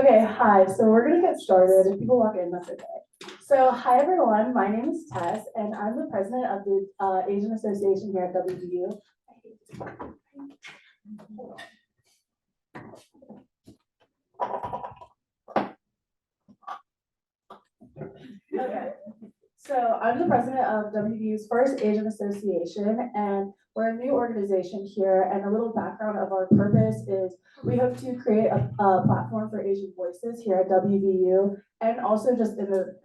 Okay, hi. So we're gonna get started. If people walk in, that's okay. So hi everyone, my name is Tess, and I'm the president of the Asian Association here at WVU. Okay. So I'm the president of WVU's first Asian Association, and we're a new organization here. And a little background of our purpose is we hope to create a platform for Asian voices here at WVU, and also just in the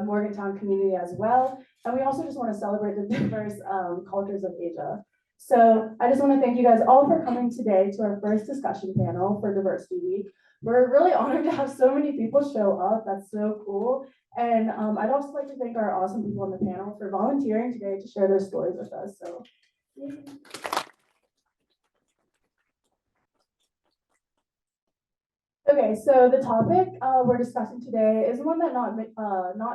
Morgantown community as well. And we also just want to celebrate the diverse cultures of Asia. So I just want to thank you guys all for coming today to our first discussion panel for Diversity Week. We're really honored to have so many people show up. That's so cool. And I'd also like to thank our awesome people on the panel for volunteering today to share their stories with us. So. Okay, so the topic we're discussing today is one that not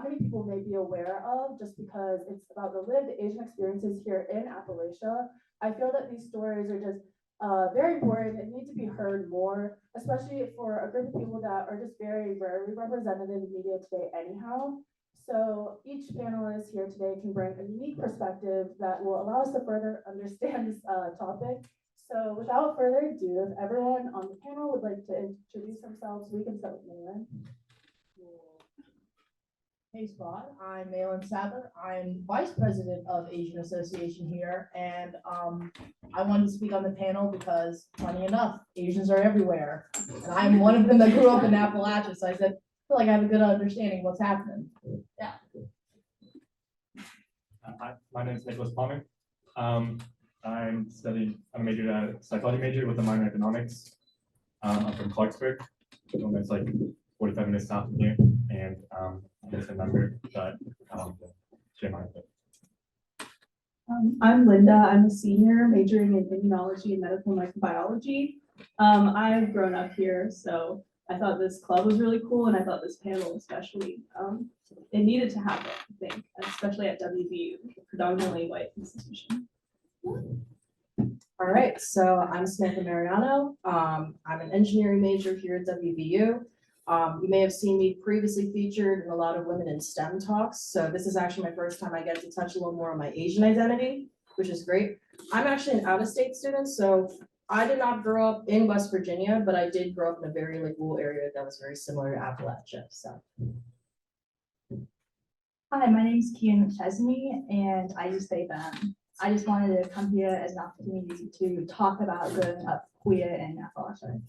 many people may be aware of, just because it's about the lived Asian experiences here in Appalachia. I feel that these stories are just very important and need to be heard more, especially for a group of people that are just very rarely represented in the media today anyhow. So each panelist here today can bring a unique perspective that will allow us to further understand this topic. So without further ado, if everyone on the panel would like to introduce themselves, we can start with Malin. Hey Spot, I'm Malin Sather. I'm Vice President of Asian Association here, and I wanted to speak on the panel because, funny enough, Asians are everywhere, and I'm one of them that grew up in Appalachia, so I said, I feel like I have a good understanding of what's happening. Yeah. Hi, my name is Nicholas Palmer. I'm a major psychology major with a minor in economics. I'm from Clarksburg, it's like 45 minutes south from here, and I'm just a member, but share my input. I'm Linda. I'm a senior majoring in immunology and medical microbiology. I've grown up here, so I thought this club was really cool, and I thought this panel especially, it needed to happen, I think, especially at WVU, a predominantly white institution. All right, so I'm Samantha Mariano. I'm an engineering major here at WVU. You may have seen me previously featured in a lot of women in STEM talks. So this is actually my first time I get to touch a little more on my Asian identity, which is great. I'm actually an out-of-state student, so I did not grow up in West Virginia, but I did grow up in a very rural area that was very similar to Appalachia. So. Hi, my name is Kian, and I just say that I just wanted to come here as an opportunity to talk about growing up queer in Appalachia.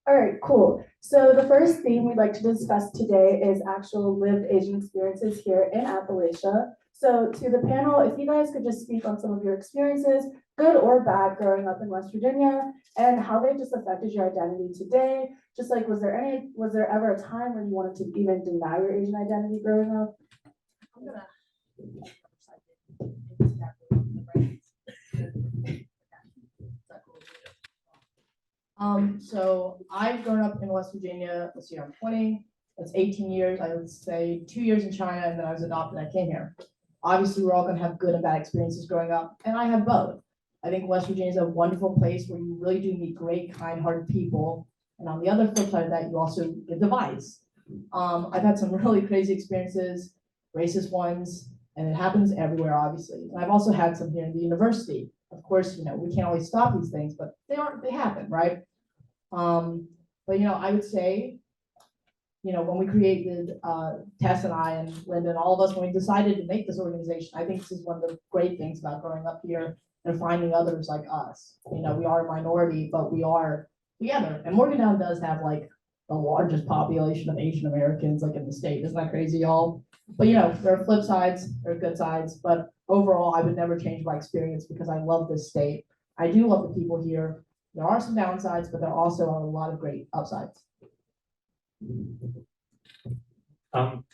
All right, cool. So the first theme we'd like to discuss today is actual lived Asian experiences here in Appalachia. So to the panel, if you guys could just speak on some of your experiences, good or bad, growing up in West Virginia, and how they just affected your identity today. Just like, was there ever a time when you wanted to even deny your Asian identity growing up? I'm gonna so I've grown up in West Virginia. Let's see, I'm 20. That's 18 years. I would say 2 years in China, and then I was adopted. I came here. Obviously, we're all going to have good and bad experiences growing up, and I have both. I think West Virginia is a wonderful place where you really do meet great, kind-hearted people. And on the other flip side of that, you also get divides. I've had some really crazy experiences, racist ones, and it happens everywhere, obviously. And I've also had some here in the university. Of course, we can't always stop these things, but they happen, right? But I would say, when we created Tess and I and Linda and all of us, when we decided to make this organization, I think this is one of the great things about growing up here and finding others like us. We are a minority, but we are together. And Morgantown does have like the largest population of Asian Americans like in the state. Isn't that crazy, y'all? But there are flip sides, there are good sides, but overall, I would never change my experience because I love this state. I do love the people here. There are some downsides, but there are also a lot of great upsides.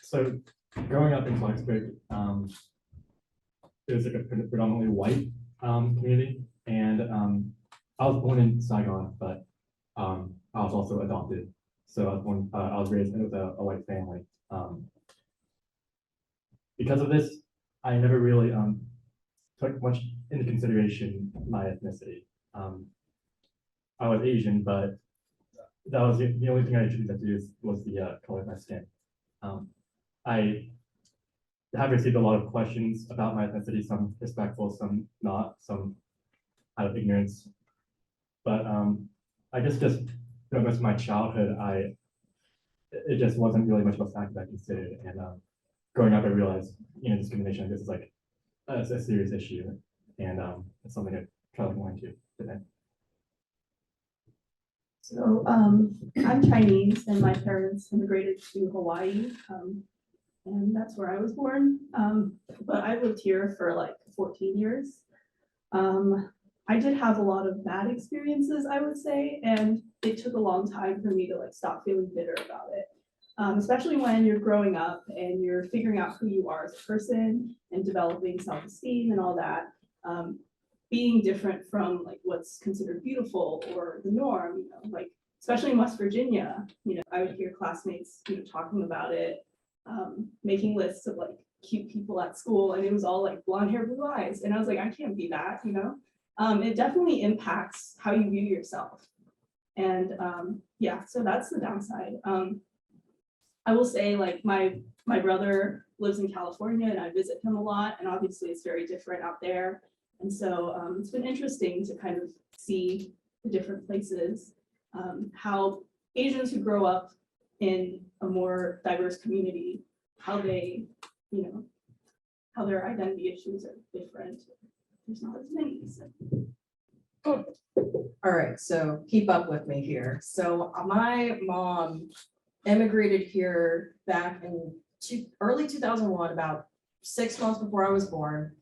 So growing up in Clarksburg, it was like a predominantly white community, and I was born in Saigon, but I was also adopted. So I was raised with a white family. Because of this, I never really took much into consideration my ethnicity. I was Asian, but that was the only thing I attributed that to was the color of my skin. I have received a lot of questions about my ethnicity, some respectful, some not, some out of ignorance. But I guess just the rest of my childhood, it just wasn't really much of a factor I considered. And growing up, I realized, discrimination, I guess, is like a serious issue, and it's something to try to look into today. So, I'm Chinese and my parents immigrated to Hawaii, and that's where I was born. But I lived here for like 14 years. I did have a lot of bad experiences, I would say, and it took a long time for me to like stop feeling bitter about it. Especially when you're growing up and you're figuring out who you are as a person and developing self-esteem and all that. Being different from like what's considered beautiful or the norm, like especially in West Virginia, I would hear classmates, talking about it, making lists of like cute people at school, and it was all like blonde hair, blue eyes, and I was like, I can't be that, It definitely impacts how you view yourself, and yeah, so that's the downside. I will say, like my brother lives in California, and I visit him a lot, and obviously it's very different out there. And so it's been interesting to kind of see the different places, how Asians who grow up in a more diverse community, how they, how their identity issues are different. There's not as many. So. All right, so keep up with me here. So my mom immigrated here back in early 2001, about 6 months before I was born.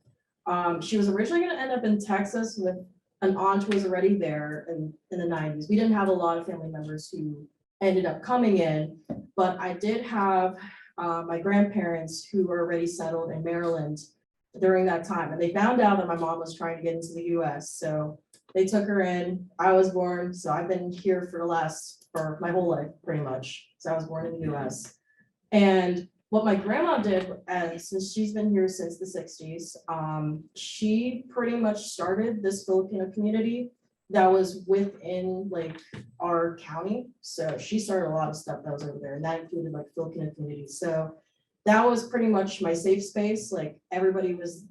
She was originally going to end up in Texas with an aunt who was already there in the 90s. We didn't have a lot of family members who ended up coming in, but I did have my grandparents who were already settled in Maryland during that time. And they found out that my mom was trying to get into the US. So they took her in. I was born, so I've been here for my whole life, pretty much. So I was born in the US. And what my grandma did, and since she's been here since the 60s, she pretty much started this Filipino community that was within like our county. So she started a lot of stuff that was over there, and that included like Filipino communities. So that was pretty much my safe space. Like everybody was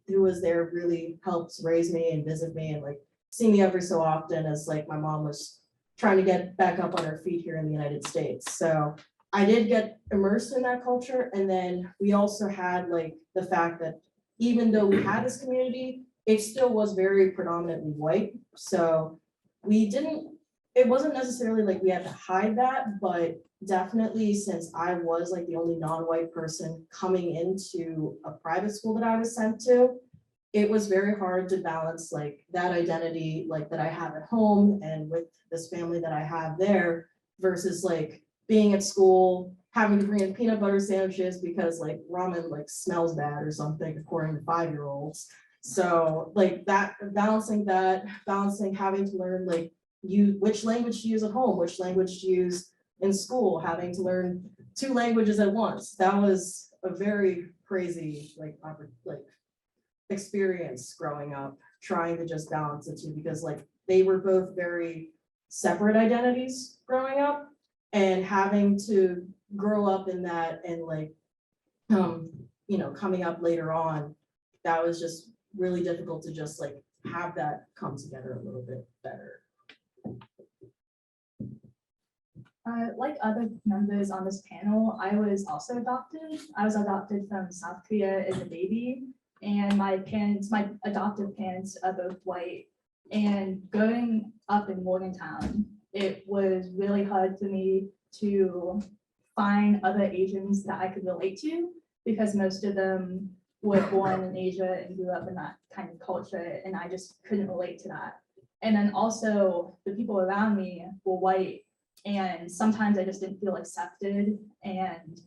who was there really helped raise me and visit me and like see me every so often, as like my mom was trying to get back up on her feet here in the United States. So I did get immersed in that culture. And then we also had like the fact that even though we had this community, it still was very predominantly white. So it wasn't necessarily like we had to hide that, but definitely since I was like the only non-white person coming into a private school that I was sent to, it was very hard to balance like that identity like that I have at home and with this family that I have there versus like being at school, having to bring in peanut butter sandwiches because like ramen like smells bad or something, according to 5-year-olds. So like balancing having to learn like which language to use at home, which language to use in school, having to learn 2 languages at once. That was a very crazy like experience growing up, trying to just balance the two, because like they were both very separate identities growing up. And having to grow up in that and like, coming up later on, that was just really difficult to just like have that come together a little bit better. Like other members on this panel, I was also adopted. I was adopted from South Korea as a baby, and my adoptive parents are both white. And growing up in Morgantown, it was really hard for me to find other Asians that I could relate to, because most of them were born in Asia and grew up in that kind of culture, and I just couldn't relate to that. And then also the people around me were white, and sometimes I just didn't feel accepted. And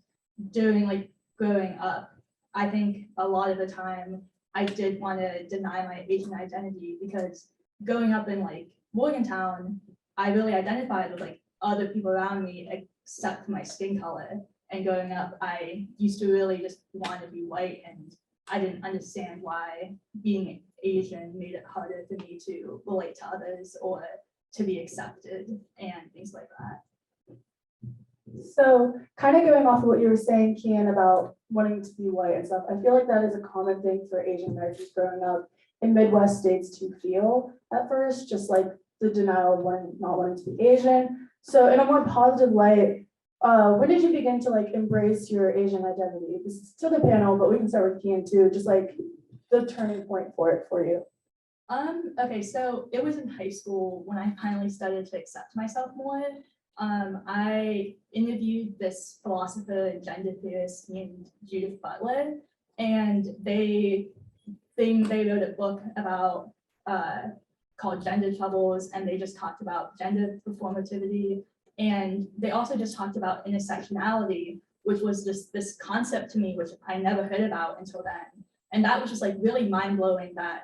during like growing up, I think a lot of the time I did want to deny my Asian identity, because growing up in like Morgantown, I really identified with like other people around me except for my skin color. And growing up, I used to really just want to be white, and I didn't understand why being Asian made it harder for me to relate to others or to be accepted and things like that. So kind of going off of what you were saying, Kian, about wanting to be white and stuff, I feel like that is a common thing for Asian Americans growing up in Midwest states to feel at first, just like the denial of not wanting to be Asian. So in a more positive light, when did you begin to like embrace your Asian identity? This is to the panel, but we can start with Kian too, just like the turning point for it for you. Okay, so it was in high school when I finally started to accept myself more. I interviewed this philosopher and gender theorist named Judith Butler, and they wrote a book about called Gender Troubles, and they just talked about gender performativity, and they also just talked about intersectionality, which was just this concept to me, which I never heard about until then. And that was just like really mind-blowing that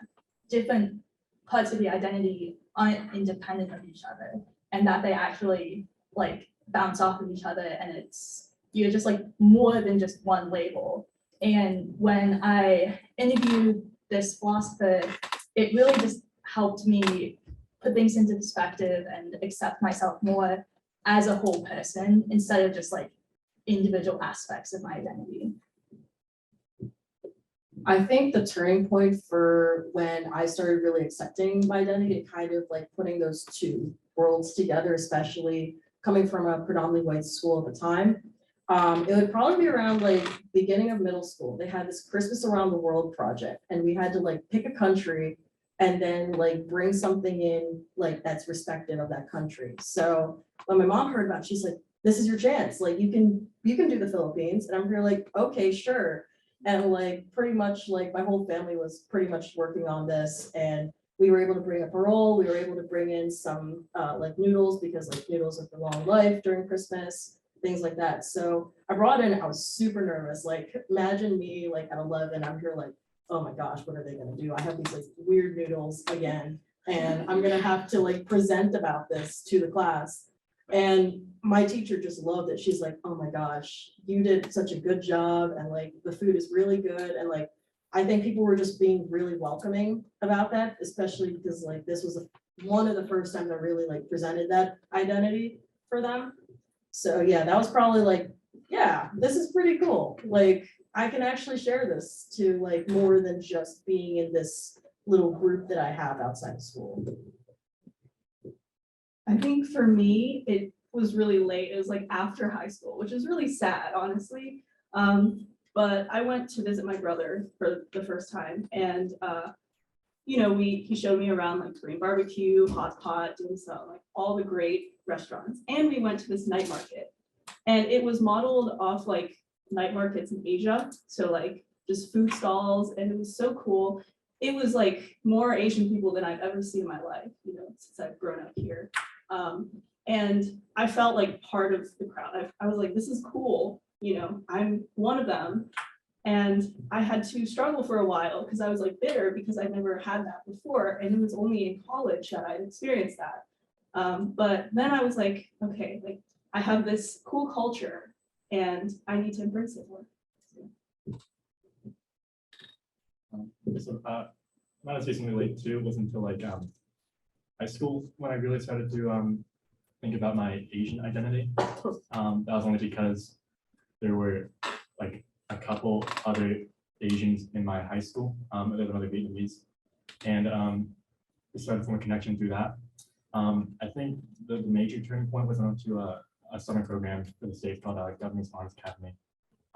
different parts of the identity aren't independent of each other, and that they actually like bounce off of each other, and you're just like more than just one label. And when I interviewed this philosopher, it really just helped me put things into perspective and accept myself more as a whole person instead of just like individual aspects of my identity. I think the turning point for when I started really accepting my identity, kind of like putting those two worlds together, especially coming from a predominantly white school at the time. It would probably be around like beginning of middle school. They had this Christmas Around the World project, and we had to like pick a country and then like bring something in like that's respected of that country. So when my mom heard about it, she's like, this is your chance. Like you can do the Philippines. And I'm here like, okay, sure. And like pretty much like my whole family was pretty much working on this, and we were able to bring up a roll. We were able to bring in some like noodles, because like noodles have a long life during Christmas, things like that. So I brought in, I was super nervous. Like imagine me like at 11, I'm here like, oh my gosh, what are they gonna do? I have these like weird noodles again, and I'm gonna have to like present about this to the class. And my teacher just loved it. She's like, oh my gosh, you did such a good job, and like the food is really good. And like I think people were just being really welcoming about that, especially because like this was one of the first times I really like presented that identity for them. So yeah, that was probably like, yeah, this is pretty cool. Like I can actually share this to like more than just being in this little group that I have outside of school. I think for me, it was really late. It was like after high school, which is really sad, honestly. But I went to visit my brother for the first time, and you know, he showed me around like Korean barbecue, hot pot, dim sum, like all the great restaurants. And we went to this night market, and it was modeled off like night markets in Asia. So like just food stalls, and it was so cool. It was like more Asian people than I've ever seen in my life, you know, since I've grown up here. And I felt like part of the crowd. I was like, this is cool, you know, I'm one of them. And I had to struggle for a while because I was like bitter because I'd never had that before. And it was only in college that I'd experienced that. But then I was like, okay, like I have this cool culture and I need to embrace it more. So mine was recently late too. It wasn't until like high school when I really started to think about my Asian identity. That was only because there were like a couple other Asians in my high school, other than other Vietnamese, and we started to form a connection through that. I think the major turning point was on to a summer program for the States called Government Honors Academy.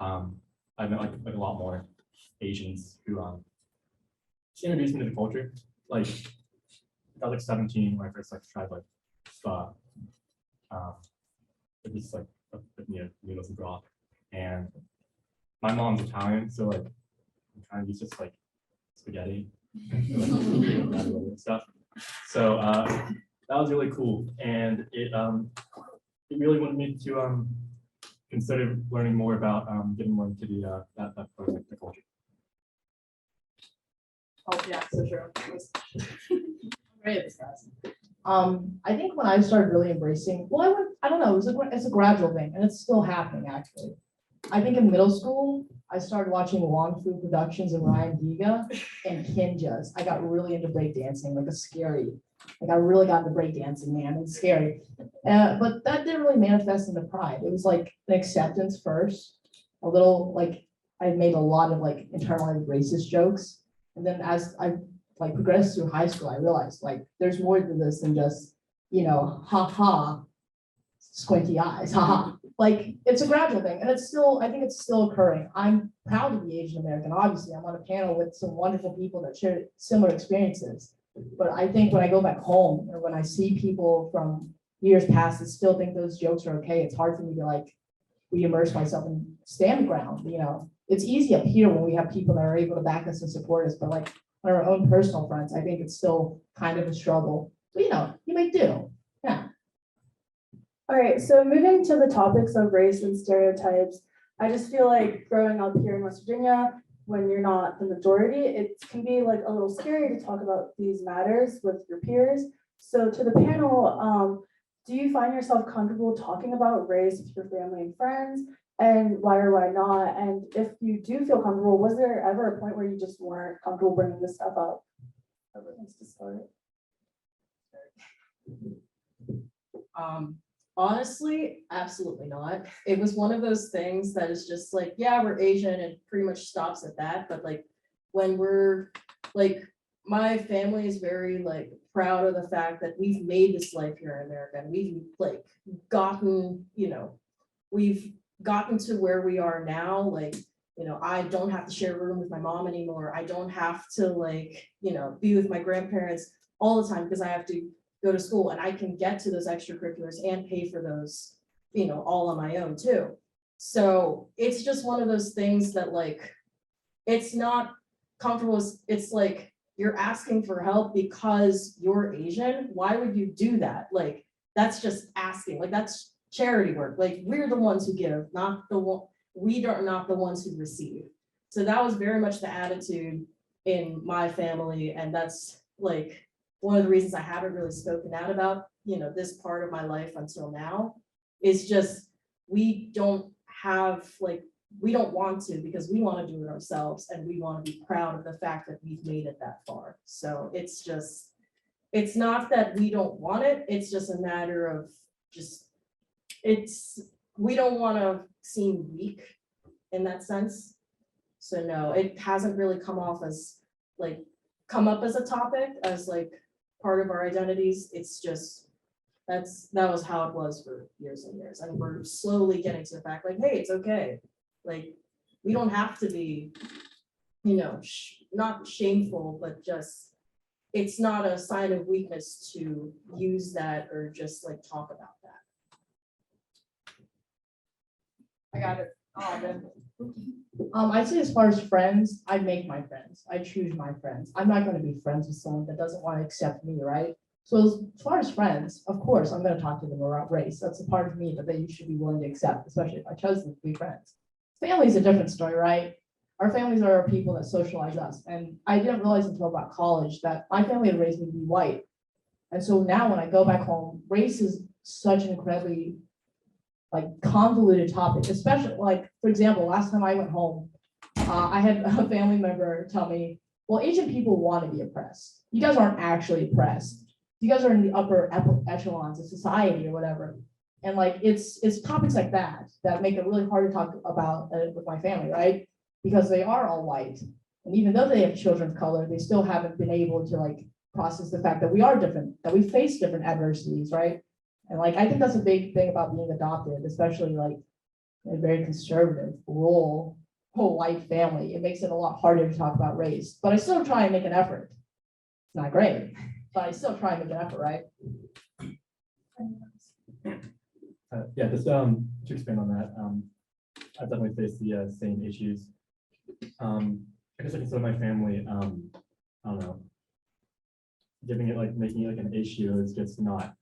I met like a lot more Asians who introduced me to the culture. Like I was like 17 when I first like tried like pho. It was like you know, noodles and broth. And my mom's Italian, so like I'm kind of used to just like spaghetti and stuff. So that was really cool, and it really wanted me to consider learning more about getting more into the that part of the culture. Oh, yeah, so sure. Great, guys. I think when I started really embracing, well, I don't know, it's a gradual thing, and it's still happening actually. I think in middle school, I started watching Wong Fu productions of Ryan Giga and Kinjas. I got really into breakdancing, like a scary Like I really got into breakdancing, man. It's scary. But that didn't really manifest into pride. It was like an acceptance first, a little like I made a lot of like internalized racist jokes. And then as I like progressed through high school, I realized like there's more to this than just, ha ha, squinty eyes, haha. Like it's a gradual thing, and I think it's still occurring. I'm proud to be Asian American. Obviously, I'm on a panel with some wonderful people that share similar experiences. But I think when I go back home or when I see people from years past that still think those jokes are okay, it's hard for me to like re-immerse myself and stand ground. It's easy up here when we have people that are able to back us and support us, but like on our own personal fronts, I think it's still kind of a struggle. But you may do. Yeah. All right, so moving to the topics of race and stereotypes, I just feel like growing up here in West Virginia, when you're not the majority, it can be like a little scary to talk about these matters with your peers. So to the panel, do you find yourself comfortable talking about race with your family and friends? And why or why not? And if you do feel comfortable, was there ever a point where you just weren't comfortable bringing this stuff up? Whoever wants to start. Honestly, absolutely not. It was one of those things that is just like, yeah, we're Asian and pretty much stops at that. But like when we're like, my family is very like proud of the fact that we've made this life here in America and we've like gotten, we've gotten to where we are now. Like, I don't have to share a room with my mom anymore. I don't have to like, be with my grandparents all the time because I have to go to school, and I can get to those extracurriculars and pay for those, all on my own too. So it's just one of those things that like, it's not comfortable. It's like, you're asking for help because you're Asian. Why would you do that? Like, that's just asking, like, that's charity work. Like, we're the ones who give, not the one, we are not the ones who receive. So that was very much the attitude in my family. And that's like, one of the reasons I haven't really spoken out about, this part of my life until now is just, we don't want to because we want to do it ourselves and we want to be proud of the fact that we've made it that far. So it's not that we don't want it. It's just a matter of we don't want to seem weak in that sense. So no, it hasn't really come up as a topic as like part of our identities. It's just, that was how it was for years and years. And we're slowly getting to the fact like, hey, it's okay. Like, we don't have to be, not shameful, but just, it's not a sign of weakness to use that or just like talk about that. I got it. I'd say as far as friends, I make my friends. I choose my friends. I'm not going to be friends with someone that doesn't want to accept me, right? So as far as friends, of course, I'm going to talk to them about race. That's a part of me that they should be willing to accept, especially if I chose them to be friends. Family is a different story, right? Our families are our people that socialize us. And I didn't realize until about college that my family had raised me to be white. And so now when I go back home, race is such an incredibly convoluted topic, especially for example, last time I went home, I had a family member tell me, well, Asian people want to be oppressed. You guys aren't actually oppressed. You guys are in the upper echelons of society or whatever. And it's topics like that make it really hard to talk about with my family, right? Because they are all white. And even though they have children of color, they still haven't been able to process the fact that we are different, that we face different adversities, right? And I think that's a big thing about being adopted, especially a very conservative, rural, white family. It makes it a lot harder to talk about race. But I still try and make an effort. It's not great, but I still try and make an effort, right? Yeah, just to expand on that, I definitely face the same issues. I guess I consider my family, I don't know, giving it making it an issue is just not.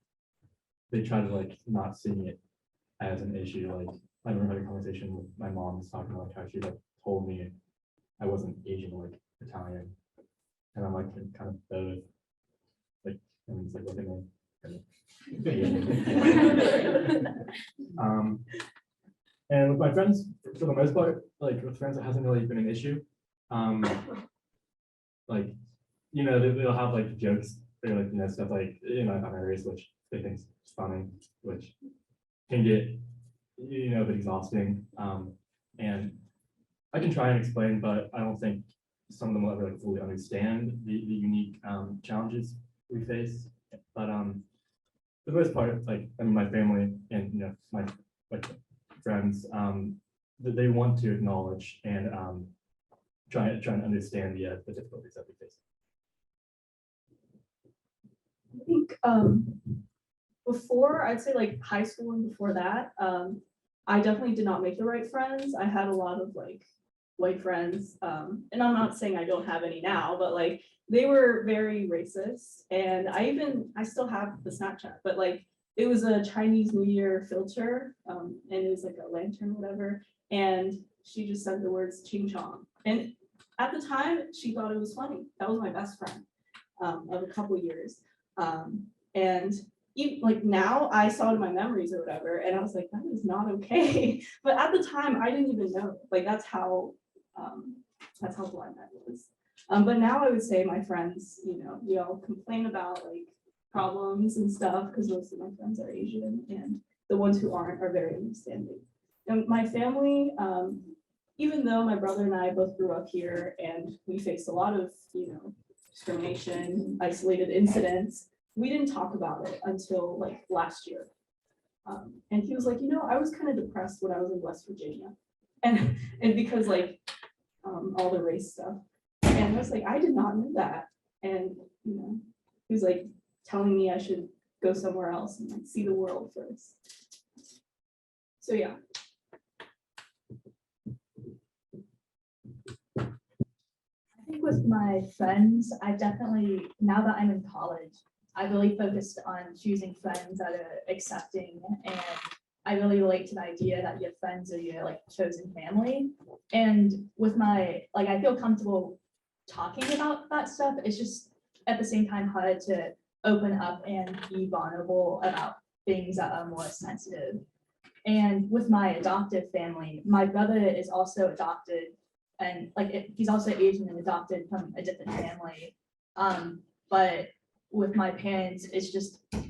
They try to not seeing it as an issue. I remember having a conversation with my mom talking about how she told me I wasn't Asian or Italian, and I'm kind of both. And it's look at me. And with my friends, for the most part, with friends, it hasn't really been an issue. They'll have jokes they're like, stuff like, about my race, which they think is funny, which can get, a bit exhausting. And I can try and explain, but I don't think some of them will ever like fully understand the unique challenges we face. But for the most part, like, I mean, my family and my friends, that they want to acknowledge and try and understand the difficulties that we face. I think before, I'd say like high school and before that, I definitely did not make the right friends. I had a lot of like white friends, and I'm not saying I don't have any now, but like they were very racist. And I still have the Snapchat, but like it was a Chinese New Year filter, and it was like a lantern, whatever. And she just said the words ching chong. And at the time, she thought it was funny. That was my best friend of a couple years. And even like now I saw it in my memories or whatever, and I was like, that is not okay. But at the time, I didn't even know. Like that's how blind I was. But now I would say my friends, we all complain about like problems and stuff because most of my friends are Asian, and the ones who aren't are very understanding. And my family, even though my brother and I both grew up here and we faced a lot of, discrimination, isolated incidents, we didn't talk about it until like last year. And he was like, I was kind of depressed when I was in West Virginia. And because like all the race stuff. And I was like, I did not know that. And, he was like telling me I should go somewhere else and like see the world first. So yeah. I think with my friends, I definitely, now that I'm in college, I really focused on choosing friends that are accepting, and I really relate to the idea that your friends are your like chosen family. And with my, like, I feel comfortable talking about that stuff. It's just at the same time hard to open up and be vulnerable about things that are more sensitive. And with my adoptive family, my brother is also adopted, and like he's also Asian and adopted from a different family. But with my parents,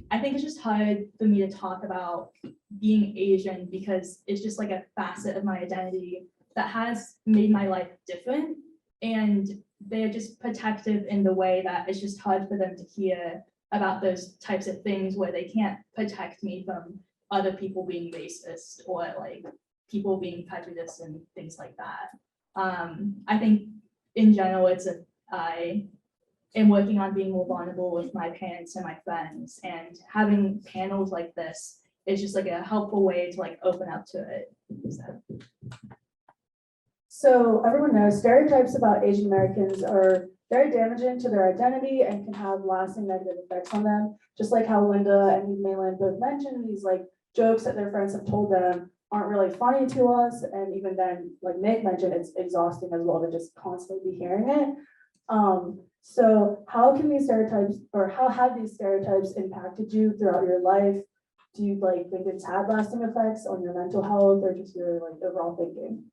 I think it's just hard for me to talk about being Asian because it's just like a facet of my identity that has made my life different. And they're just protective in the way that it's just hard for them to hear about those types of things where they can't protect me from other people being racist or like people being prejudiced and things like that. I think in general, I am working on being more vulnerable with my parents and my friends, and having panels like this is just like a helpful way to like open up to it. So everyone knows stereotypes about Asian Americans are very damaging to their identity and can have lasting negative effects on them. Just like how Linda and Maylan both mentioned, these like jokes that their friends have told them aren't really funny to us. And even then, like Nick mentioned, it's exhausting as well to just constantly be hearing it. So how can these stereotypes, or how have these stereotypes impacted you throughout your life? Do you like think it's had lasting effects on your mental health or just your like overall thinking?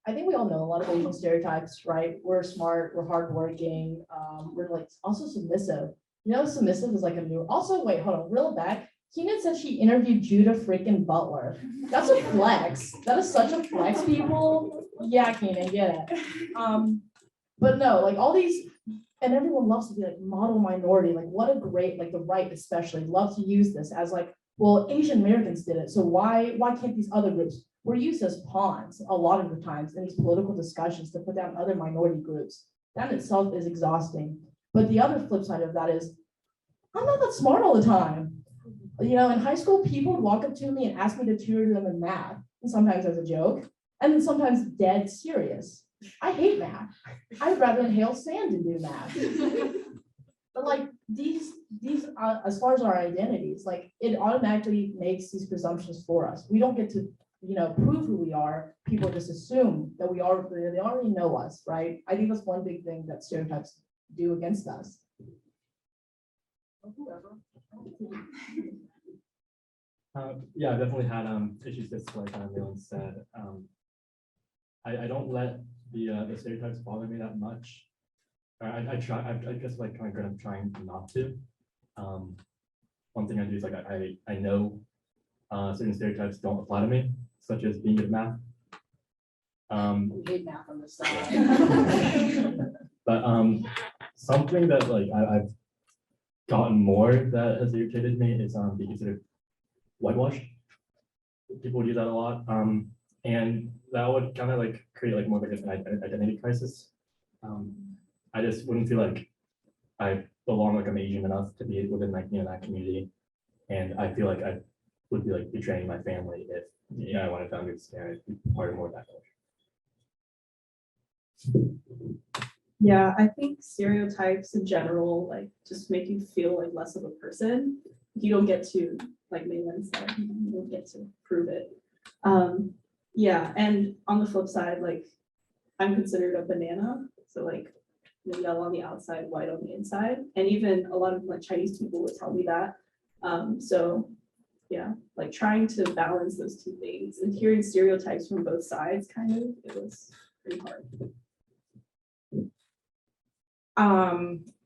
I think we all know a lot of Asian stereotypes, right? We're smart, we're hardworking, we're like also submissive. Submissive is like a new. Also, wait, hold on, real back. Keenan said she interviewed Judah freaking Butler. That's a flex. That is such a flex, people. Yeah, Keenan, get it. But no, like all these, and everyone loves to be like model minority. Like what a great, like the right especially love to use this as like, well, Asian Americans did it, so why can't these other groups? We're used as pawns a lot of the times in these political discussions to put down other minority groups. That in itself is exhausting. But the other flip side of that is, I'm not that smart all the time. In high school, people would walk up to me and ask me to tutor them in math, and sometimes as a joke, and then sometimes dead serious. I hate math. I'd rather inhale sand than do math. But like these as far as our identities, like it automatically makes these presumptions for us. We don't get to, prove who we are. People just assume that they already know us, right? I think that's one big thing that stereotypes do against us. Yeah, I definitely had issues just like Maylan said. I don't let the stereotypes bother me that much. I try, I guess like kind of trying not to. One thing I do is like, I know certain stereotypes don't apply to me, such as being good at math. We hate math on this side. But something that like I've gotten more that has irritated me is being considered whitewashed. People do that a lot. And that would kind of like create like more of like an identity crisis. I just wouldn't feel like I belong, like I'm Asian enough to be within like, that community. And I feel like I would be like betraying my family if, I wanted to be part of more of that culture. Yeah, I think stereotypes in general, like, just make you feel like less of a person. You don't get to, like Maylin said, you don't get to prove it. Yeah, and on the flip side, like, I'm considered a banana, so like, yellow on the outside, white on the inside, and even a lot of like Chinese people would tell me that. So yeah, like trying to balance those two things and hearing stereotypes from both sides, kind of, it was pretty hard.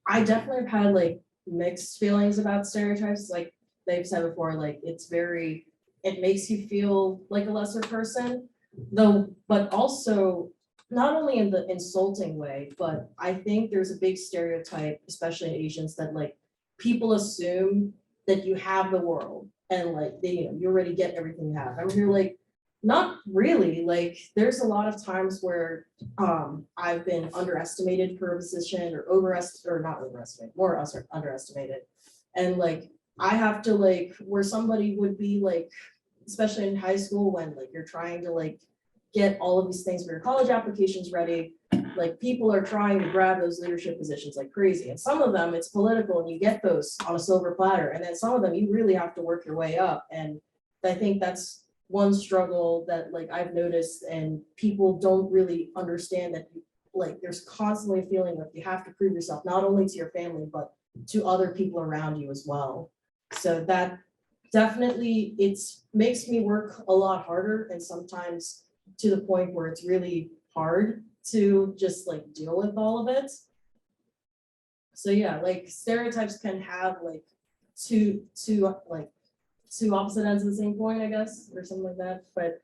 I definitely have had like mixed feelings about stereotypes. Like they've said before, like it makes you feel like a lesser person, though, but also not only in the insulting way, but I think there's a big stereotype, especially in Asians, that like people assume that you have the world and like you already get everything you have. I mean, you're like, not really. Like there's a lot of times where I've been underestimated for a position or more underestimated. And like I have to like where somebody would be like, especially in high school when like you're trying to like get all of these things for your college applications ready, like people are trying to grab those leadership positions like crazy. And some of them it's political and you get those on a silver platter. And then some of them you really have to work your way up. And I think that's one struggle that like I've noticed, and people don't really understand that like there's constantly a feeling that you have to prove yourself not only to your family but to other people around you as well. So that definitely makes me work a lot harder, and sometimes to the point where it's really hard to just like deal with all of it. So yeah, like stereotypes can have like two opposite ends of the same coin, I guess, or something like that. But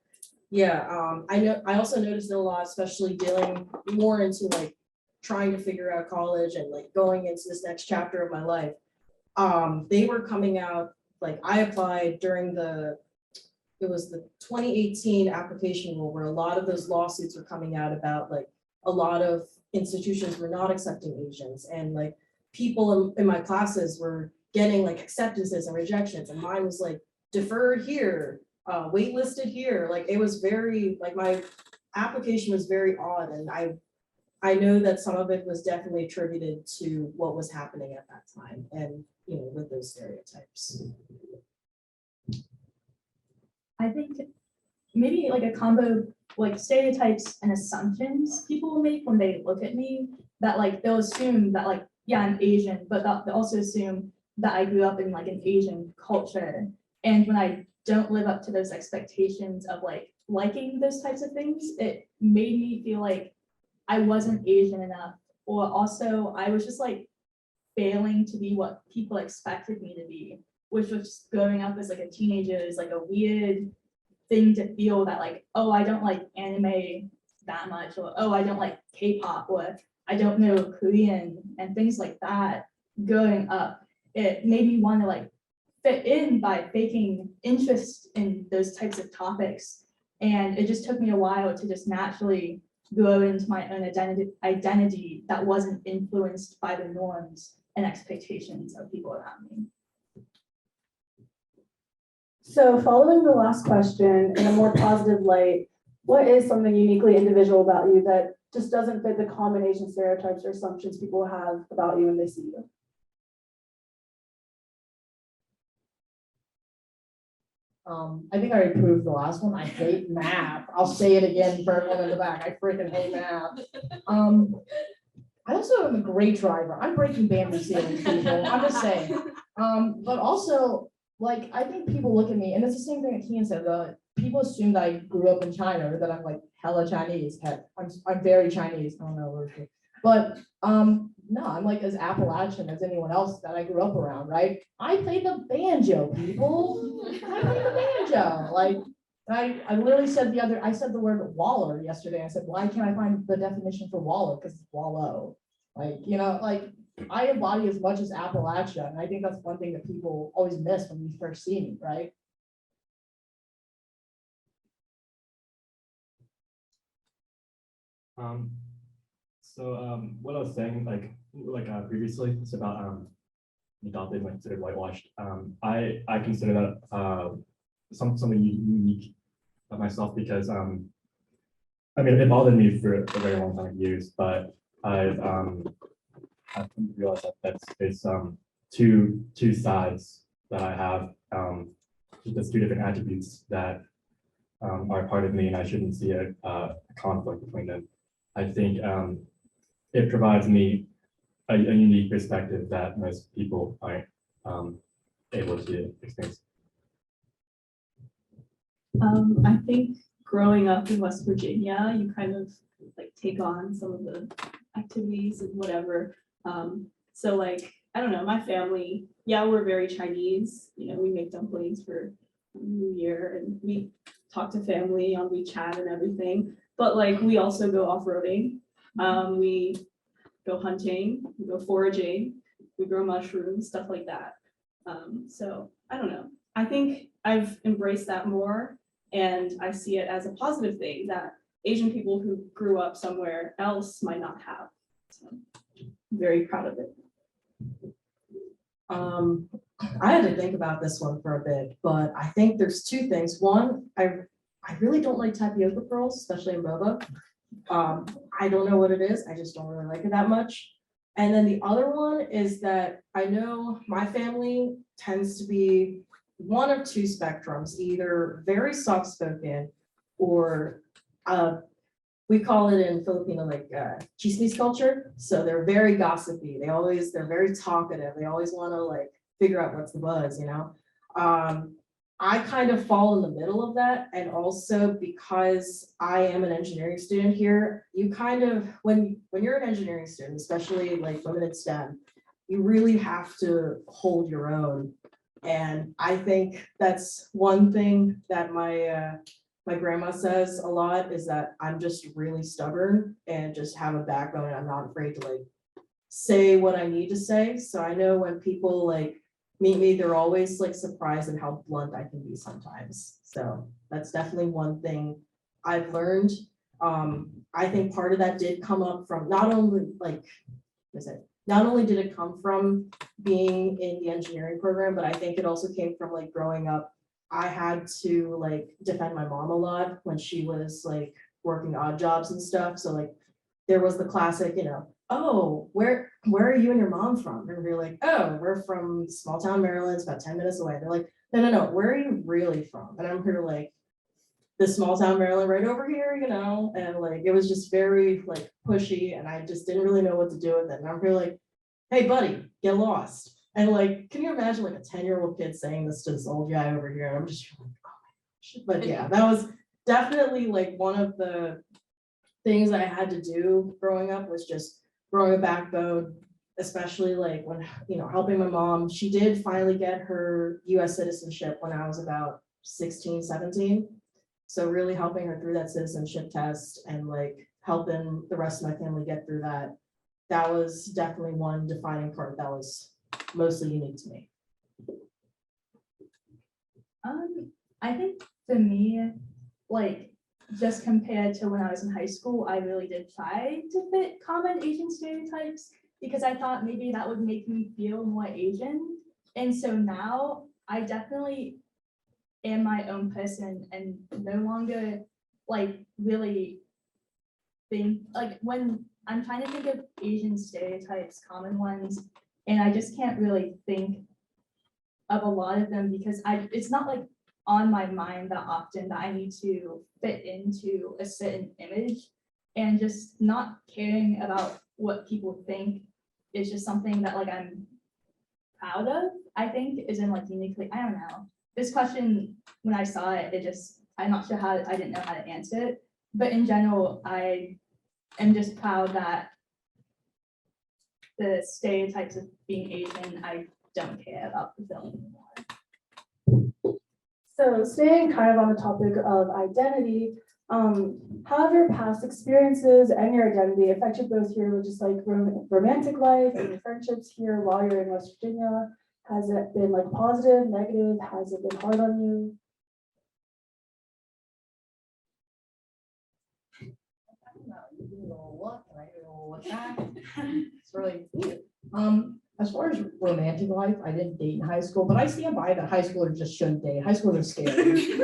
yeah, I also noticed it a lot, especially dealing more into like trying to figure out college and like going into this next chapter of my life. They were coming out, like I applied during it was the 2018 application rule where a lot of those lawsuits were coming out about like a lot of institutions were not accepting Asians, and like people in my classes were getting like acceptances and rejections, and mine was like deferred here, waitlisted here. Like it was very, like my application was very odd, and I know that some of it was definitely attributed to what was happening at that time, and with those stereotypes. I think maybe like a combo, like stereotypes and assumptions people will make when they look at me, that like they'll assume that like, yeah, I'm Asian, but they'll also assume that I grew up in like an Asian culture. And when I don't live up to those expectations of like liking those types of things, it made me feel like I wasn't Asian enough, or also I was just like failing to be what people expected me to be, which was just growing up as like a teenager is like a weird thing to feel that like, oh, I don't like anime that much, or oh, I don't like K-pop, or I don't know Korean, and things like that. Growing up, it made me want to like fit in by faking interest in those types of topics. And it just took me a while to just naturally grow into my own identity that wasn't influenced by the norms and expectations of people around me. So following the last question in a more positive light, what is something uniquely individual about you that just doesn't fit the common Asian stereotypes or assumptions people have about you when they see you? I think I already proved the last one. I hate math. I'll say it again for everyone in the back. I freaking hate math. I also am a great driver. I'm breaking bamboo ceilings, people. I'm just saying. But also, like, I think people look at me, and it's the same thing that Kian said, people assume that I grew up in China or that I'm like hella Chinese. Heck, I'm very Chinese. I don't know where to, but no, I'm like as Appalachian as anyone else that I grew up around, right? I played the banjo, people. I played the banjo. Like I literally said I said the word waller yesterday. I said, why can't I find the definition for waller? Because it's wallow. Like, you know, like I embody as much as Appalachia. And I think that's one thing that people always miss when you first see me, right? What I was saying, previously, it's about adopted, like sort of whitewashed. I consider that something unique of myself because I mean it bothered me for a very long time, years, but I've come to realize that it's two sides that I have. Just two different attributes that are part of me, and I shouldn't see a conflict between them. I think it provides me a unique perspective that most people aren't able to experience. I think growing up in West Virginia, you kind of like take on some of the activities and whatever. So like, I don't know, my family, yeah, we're very Chinese, you know, we make dumplings for New Year and we talk to family on WeChat and everything, but like we also go off-roading. We go hunting, we go foraging, we grow mushrooms, stuff like that. So I don't know. I think I've embraced that more and I see it as a positive thing that Asian people who grew up somewhere else might not have. So I'm very proud of it. I had to think about this one for a bit, but I think there's two things. One, I really don't like tapioca pearls, especially in boba. I don't know what it is. I just don't really like it that much. And then the other one is that I know my family tends to be one of two spectrums, either very soft-spoken or we call it in Filipino like chismis culture. So they're very gossipy. They're very talkative. They always want to like figure out what's the buzz, you know? I kind of fall in the middle of that. And also because I am an engineering student here, you kind of, when you're an engineering student, especially like women in STEM, you really have to hold your own. And I think that's one thing that my grandma says a lot is that I'm just really stubborn and just have a backbone. And I'm not afraid to like say what I need to say. So I know when people like meet me, they're always like surprised at how blunt I can be sometimes. So that's definitely one thing I've learned. I think part of that did come up from not only did it come from being in the engineering program, but I think it also came from like growing up. I had to like defend my mom a lot when she was like working odd jobs and stuff. So like there was the classic, you know, oh, where are you and your mom from? And we're like, oh, we're from small town Maryland, it's about 10 minutes away. They're like, no, where are you really from? And I'm here like this small town Maryland right over here, you know, and like it was just very like pushy and I just didn't really know what to do with it. And I'm here like, hey buddy, get lost. And like, can you imagine like a 10-year-old kid saying this to this old guy over here? And I'm just like, oh my gosh. But yeah, that was definitely like one of the things that I had to do growing up was just growing a backbone, especially like when, you know, helping my mom. She did finally get her US citizenship when I was about 16, 17. So really helping her through that citizenship test and like helping the rest of my family get through that. That was definitely one defining part that was mostly unique to me. I think for me, like just compared to when I was in high school, I really did try to fit common Asian stereotypes because I thought maybe that would make me feel more Asian. And so now I definitely am my own person and no longer like really think like when I'm trying to think of Asian stereotypes, common ones, and I just can't really think of a lot of them because it's not like on my mind that often that I need to fit into a certain image, and just not caring about what people think is just something that like I'm proud of, I think, isn't like uniquely, I don't know. This question, when I saw it, I'm not sure how, I didn't know how to answer it. But in general, I am just proud that the stereotypes of being Asian, I don't care about the film anymore. So staying kind of on the topic of identity, how have your past experiences and your identity affected both your just like romantic life and your friendships here while you're in West Virginia? Has it been like positive, negative? Has it been hard on you? It's really weird. As far as romantic life, I didn't date in high school, but I stand by that high schoolers just shouldn't date. High schoolers are scary.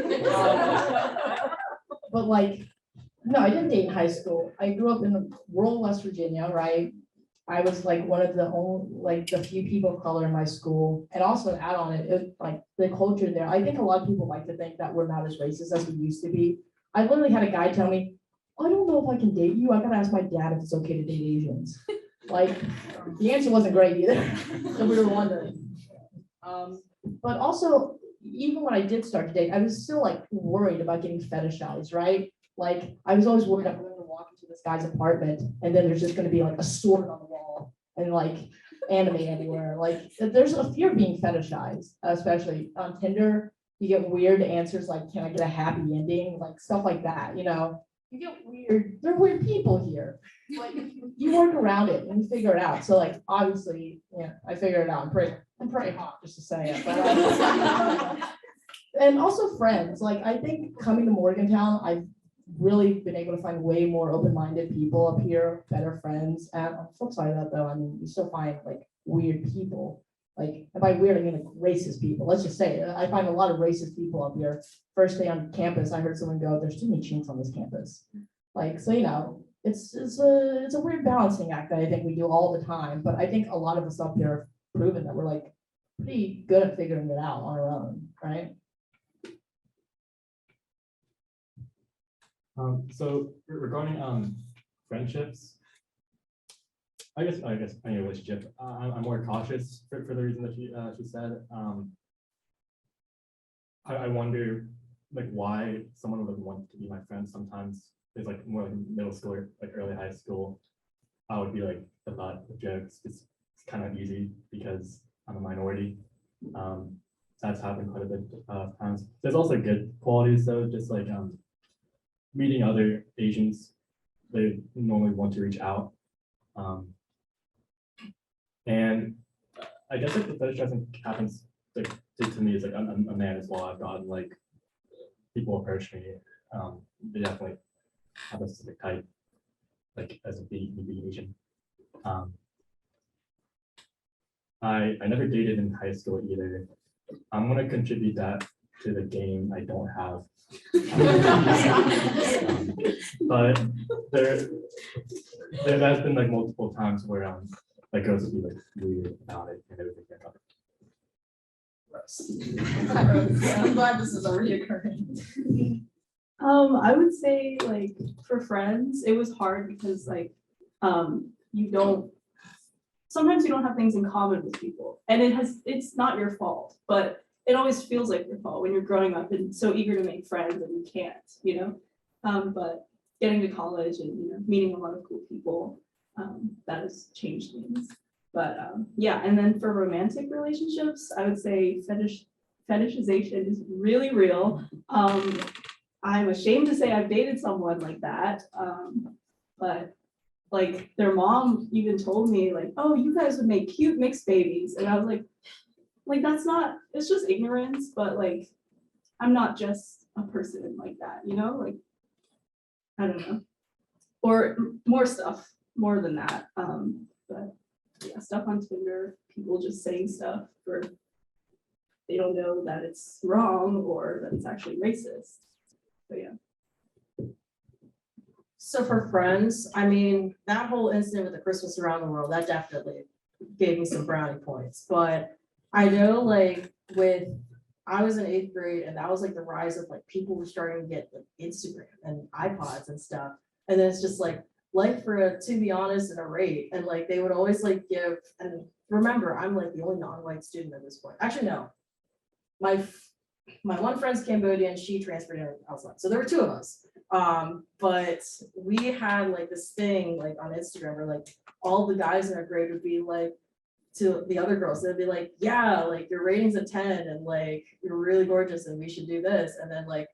But like, no, I didn't date in high school. I grew up in rural West Virginia, right? I was like one of the only, like the few people of color in my school. And also to add on it, like the culture there, I think a lot of people like to think that we're not as racist as we used to be. I literally had a guy tell me, I don't know if I can date you. I gotta ask my dad if it's okay to date Asians. Like, the answer wasn't great either. So we were wondering. But also, even when I did start to date, I was still like worried about getting fetishized, right? Like, I was always worried I'm going to walk into this guy's apartment and then there's just going to be like a sword on the wall and like anime everywhere. Like, there's a fear of being fetishized, especially on Tinder. You get weird answers like, can I get a happy ending? Like, stuff like that, you know? You get weird, they're weird people here. Like, you work around it and you figure it out. So like, obviously, yeah, I figured it out. I'm pretty hot, just to say it. But, and also friends. Like, I think coming to Morgantown, I've really been able to find way more open-minded people up here, better friends. And on the flip side of that, though, I mean, you still find like weird people. Like, and by weird, I mean like racist people. Let's just say it. I find a lot of racist people up here. First day on campus, I heard someone go, "There's too many chinks on this campus." Like, so you know, it's a weird balancing act that I think we do all the time. But I think a lot of us up here have proven that we're like pretty good at figuring it out on our own, right? So regarding friendships, I guess any relationship, I'm more cautious for the reason that she said. I wonder like why someone would want to be my friend sometimes. It's like more like middle school or like early high school. I would be like the butt of jokes. It's kind of easy because I'm a minority. That's happened quite a bit of times. There's also good qualities though, just like meeting other Asians. They normally want to reach out. And I guess like the fetishizing happens like to me is like I'm a man as well. I've gotten like people approach me. They definitely have a specific type, like as a being Asian. I never dated in high school either. I'm gonna contribute that to the game I don't have. But there has been like multiple times where like girls would be like weird about it and everything like that. I'm glad this is a reoccurring. I would say like for friends, it was hard because like sometimes you don't have things in common with people, and it's not your fault, but it always feels like your fault when you're growing up and so eager to make friends and you can't, you know. But getting to college and meeting a lot of cool people, that has changed things. But yeah, and then for romantic relationships, I would say fetishization is really real. I'm ashamed to say I've dated someone like that, but like their mom even told me like, "Oh, you guys would make cute mixed babies," and I was like that's not. It's just ignorance, but like I'm not just a person like that, like I don't know, or more stuff, more than that. But yeah, stuff on Tinder, people just saying stuff for they don't know that it's wrong or that it's actually racist. But yeah. So for friends, I mean, that whole incident with the Christmas around the world, that definitely gave me some brownie points. But I know like I was in 8th grade and that was like the rise of like people were starting to get like Instagram and iPods and stuff. And then it's just like for a, to be honest, and a rate. And like they would always like give, and remember, I'm like the only non-white student at this point. Actually, no. my one friend's Cambodian, she transferred in outside. So there were two of us. But we had like this thing like on Instagram where like all the guys in our grade would be like to the other girls, they'd be like, yeah, like your rating's a 10 and like you're really gorgeous and we should do this. And then like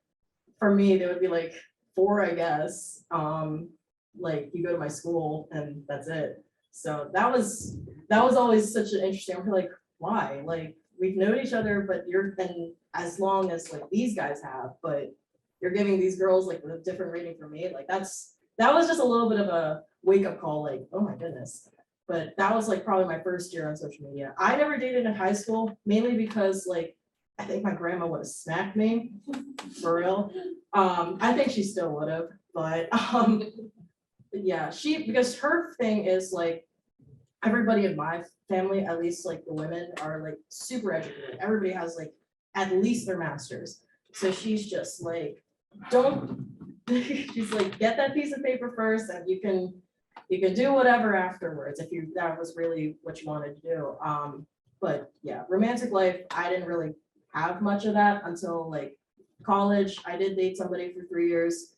for me, they would be like 4, I guess. Like you go to my school and that's it. So that was always such an interesting, we're like, why? Like we've known each other, but you're been as long as like these guys have, but you're giving these girls like a different rating for me. Like that was just a little bit of a wake up call, like, oh my goodness. But that was like probably my first year on social media. I never dated in high school, mainly because like, I think my grandma would have smacked me for real. I think she still would have, but yeah, because her thing is like, everybody in my family, at least like the women are like super educated. Everybody has like at least their masters. So she's just like, she's like, get that piece of paper first and you can do whatever afterwards if that was really what you wanted to do. But yeah, romantic life, I didn't really have much of that until like college. I did date somebody for 3 years.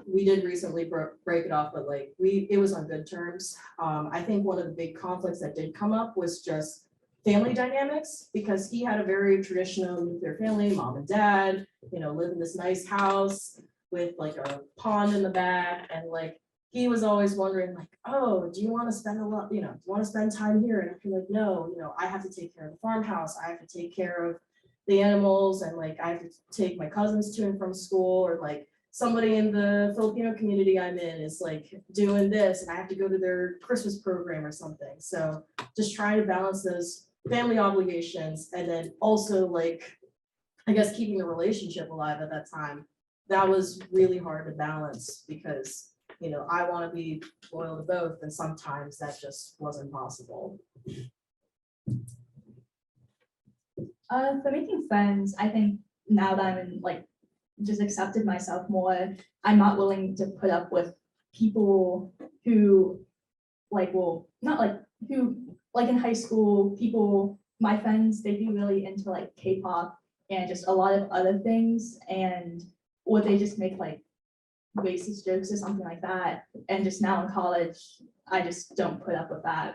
We did recently break it off, but like it was on good terms. I think one of the big conflicts that did come up was just family dynamics, because he had a very traditional nuclear family, mom and dad, live in this nice house with like a pond in the back. And like, he was always wondering like, oh, do you want to spend a lot, do you want to spend time here? And I'm like, no, I have to take care of the farmhouse. I have to take care of the animals. And like, I have to take my cousins to and from school, or like somebody in the Filipino community I'm in is like doing this and I have to go to their Christmas program or something. So just trying to balance those family obligations and then also like, I guess, keeping the relationship alive at that time. That was really hard to balance because, I want to be loyal to both, and sometimes that just wasn't possible. For making friends, I think now that I'm in like just accepted myself more, I'm not willing to put up with people who like will not like who like in high school, people, my friends, they'd be really into like K-pop and just a lot of other things, and would they just make like racist jokes or something like that. And just now in college, I just don't put up with that.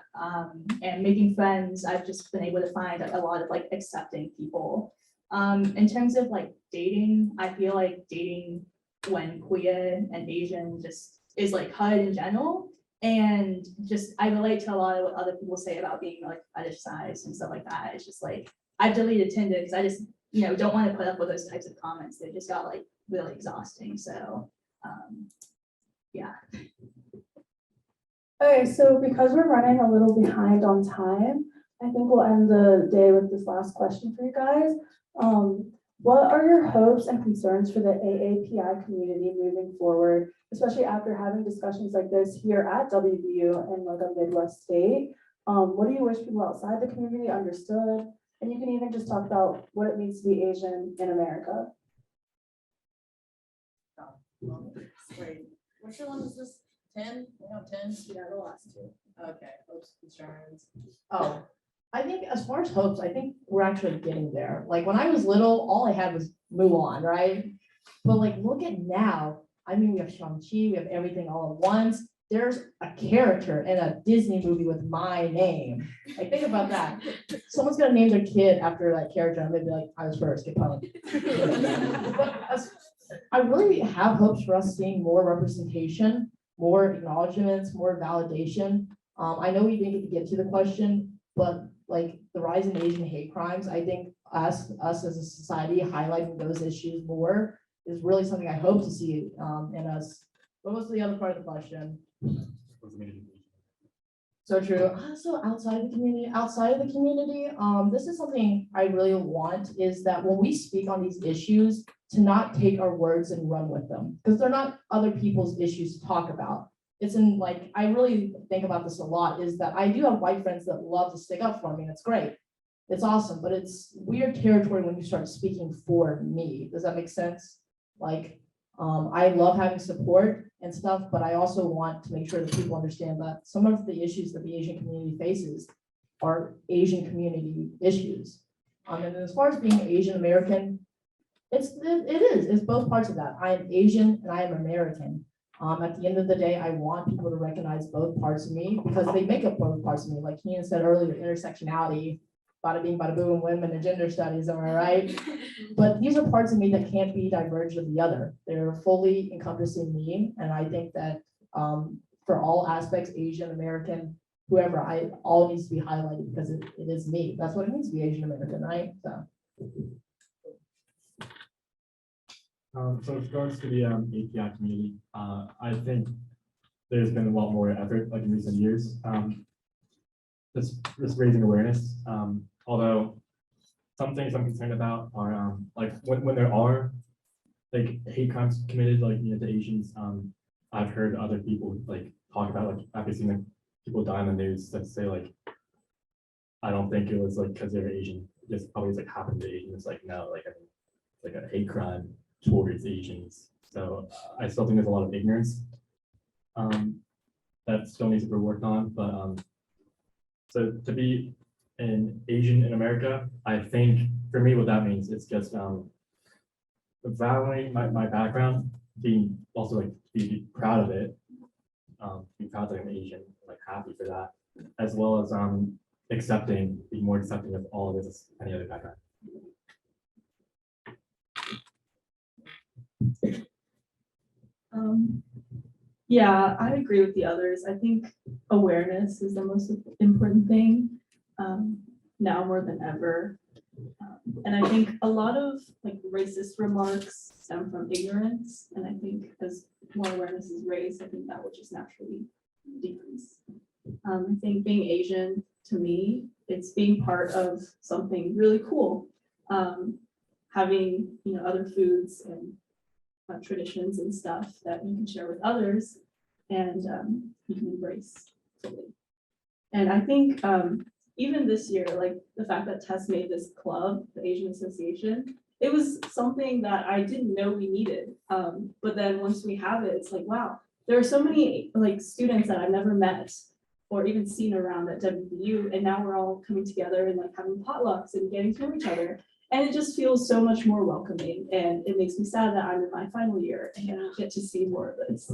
And making friends, I've just been able to find a lot of like accepting people. In terms of like dating, I feel like dating when queer and Asian just is like hard in general. And just I relate to a lot of what other people say about being like fetishized and stuff like that. It's just like I've deleted Tinder because I just don't want to put up with those types of comments. They just got like really exhausting. So yeah. Okay, so because we're running a little behind on time, I think we'll end the day with this last question for you guys. What are your hopes and concerns for the AAPI community moving forward, especially after having discussions like this here at WVU in like a Midwest state? What do you wish people outside the community understood? And you can even just talk about what it means to be Asian in America. Wait, which one is this? 10? 10? Yeah, the last two. Okay, hopes, concerns. Oh, I think as far as hopes, I think we're actually getting there. Like when I was little, all I had was Mulan, right? But like look at now. I mean, we have Shang-Chi, we have everything all at once. There's a character in a Disney movie with my name. Like think about that. Someone's gonna name their kid after that character, and they'd be like, I was first, get pumped. But I really have hopes for us seeing more representation, more acknowledgements, more validation. I know we didn't get to the question, but like the rise in Asian hate crimes, I think us as a society highlighting those issues more is really something I hope to see in us. What was the other part of the question? So true. So outside of the community, this is something I really want, is that when we speak on these issues, to not take our words and run with them, because they're not other people's issues to talk about. It's in like, I really think about this a lot, is that I do have white friends that love to stick up for me, and it's great. It's awesome, but it's weird territory when you start speaking for me. Does that make sense? Like, I love having support and stuff, but I also want to make sure that people understand that some of the issues that the Asian community faces are Asian community issues. And as far as being Asian American, it's both parts of that. I am Asian and I am American. At the end of the day, I want people to recognize both parts of me because they make up both parts of me. Like Kian said earlier, intersectionality, bada bing, bada boom, women and gender studies, am I right? But these are parts of me that can't be diverged of the other. They're fully encompassing me. And I think that for all aspects, Asian American, whoever, all needs to be highlighted because it is me. That's what it means to be Asian American, right? So. So with regards to the API community, I think there's been a lot more effort like in recent years. Just raising awareness. Although some things I'm concerned about are like when there are like hate crimes committed like to Asians. I've heard other people like talk about like after seeing like people die on the news that say like I don't think it was like because they're Asian. It just probably like happened to Asians. It's like no, like I mean, it's like a hate crime towards Asians. So I still think there's a lot of ignorance that still needs to be worked on. But so to be an Asian in America, I think for me what that means it's just valuing my background, being also like be proud of it, be proud that I'm Asian, like happy for that, as well as being more accepting of all of this as any other background. Yeah, I agree with the others. I think awareness is the most important thing now more than ever. And I think a lot of like racist remarks stem from ignorance. And I think as more awareness is raised, I think that will just naturally decrease. I think being Asian, to me, it's being part of something really cool. Having, other foods and traditions and stuff that you can share with others and you can embrace fully. And I think even this year, like the fact that Tess made this club, the Asian Association, it was something that I didn't know we needed. But then once we have it, it's like, wow, there are so many like students that I've never met or even seen around at WVU. And now we're all coming together and like having potlucks and getting to know each other. And it just feels so much more welcoming. And it makes me sad that I'm in my final year and I don't get to see more of this.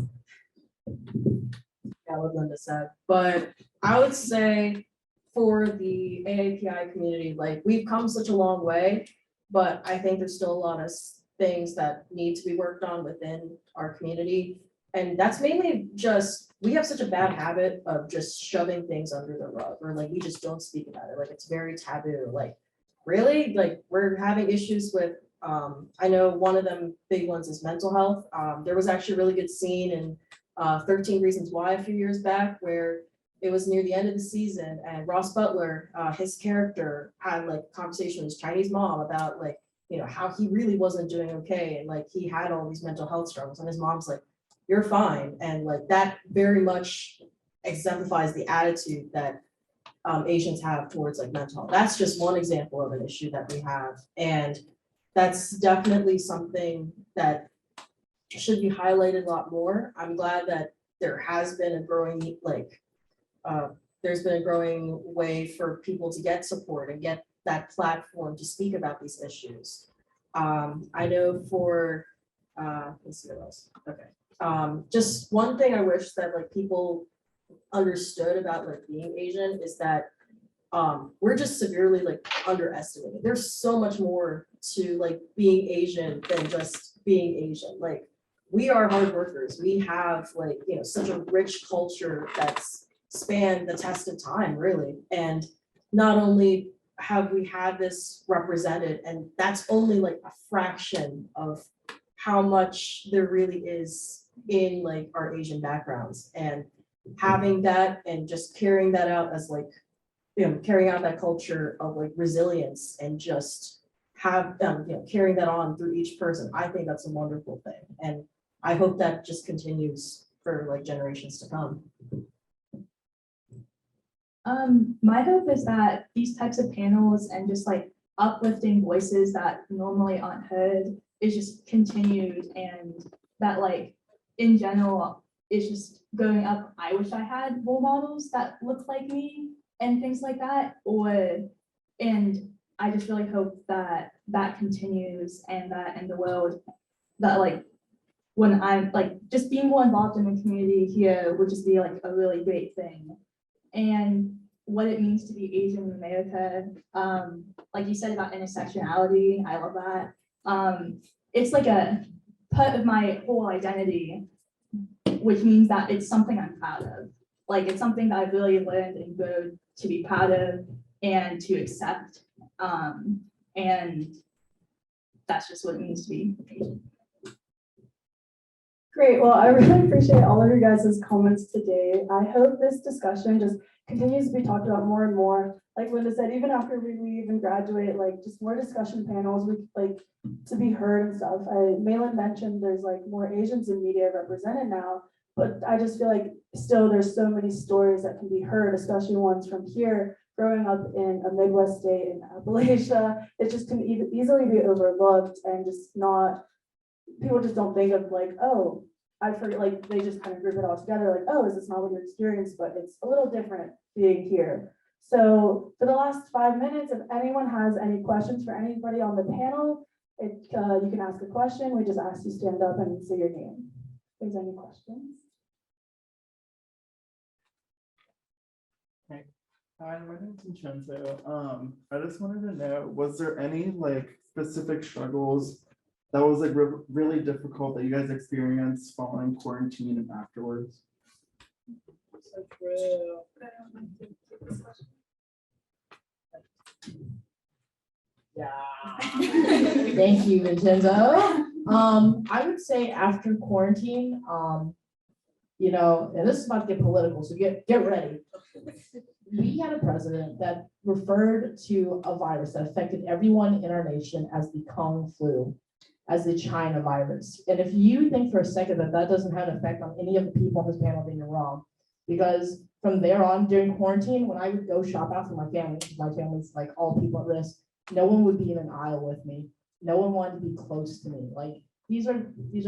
Yeah, what Linda said, but I would say for the AAPI community, like we've come such a long way, but I think there's still a lot of things that need to be worked on within our community. And that's mainly just, we have such a bad habit of just shoving things under the rug, or like we just don't speak about it, like it's very taboo, like really, like we're having issues with, I know one of them big ones is mental health. There was actually a really good scene in 13 Reasons Why a few years back where it was near the end of the season and Ross Butler, his character had like a conversation with his Chinese mom about like, how he really wasn't doing okay. And like, he had all these mental health struggles and his mom's like, you're fine. And like, that very much exemplifies the attitude that Asians have towards like mental health. That's just one example of an issue that we have. And that's definitely something that should be highlighted a lot more. I'm glad that there has been a growing, there's been a growing way for people to get support and get that platform to speak about these issues. I know for, let's see what else, okay. Just one thing I wish that like people understood about like being Asian is that we're just severely like underestimated. There's so much more to like being Asian than just being Asian. Like we are hard workers. We have like, such a rich culture that's spanned the test of time, really. And not only have we had this represented, and that's only like a fraction of how much there really is in like our Asian backgrounds. And having that and just carrying that out as like, carrying out that culture of like resilience and just have, carrying that on through each person. I think that's a wonderful thing. And I hope that just continues for like generations to come. My hope is that these types of panels and just like uplifting voices that normally aren't heard is just continued, and that like in general is just going up. I wish I had role models that look like me and things like that, and I just really hope that that continues and that in the world, that like, when I'm like, just being more involved in the community here would just be like a really great thing. And what it means to be Asian in America, like you said about intersectionality, I love that. It's like a part of my whole identity, which means that it's something I'm proud of. Like, it's something that I've really learned and grown to be proud of and to accept. And that's just what it means to be Asian. Great, well, I really appreciate all of your guys' comments today. I hope this discussion just continues to be talked about more and more. Like Linda said, even after we leave and graduate, like just more discussion panels, we like to be heard and stuff. Malin mentioned there's like more Asians in media represented now, but I just feel like still there's so many stories that can be heard, especially ones from here. Growing up in a Midwest state in Appalachia, it just can easily be overlooked and just not, people just don't think of like, oh, I forget, like they just kind of group it all together, like, oh, is this not what you experienced? But it's a little different being here. So for the last 5 minutes, if anyone has any questions for anybody on the panel, you can ask a question. We just ask you stand up and say your name. If there's any questions. Hi, my name's Vincenzo. I just wanted to know, was there any like specific struggles that was like really difficult that you guys experienced following quarantine and afterwards? So true. Yeah. Thank you, Vincenzo. I would say after quarantine, you know, and this is about to get political, so get ready. We had a president that referred to a virus that affected everyone in our nation as the Kung flu, as the China virus. And if you think for a second that that doesn't have an effect on any of the people on this panel, then you're wrong. Because from there on, during quarantine, when I would go shop out for my family, because my family's like all people at risk, no one would be in an aisle with me. No one wanted to be close to me. Like these are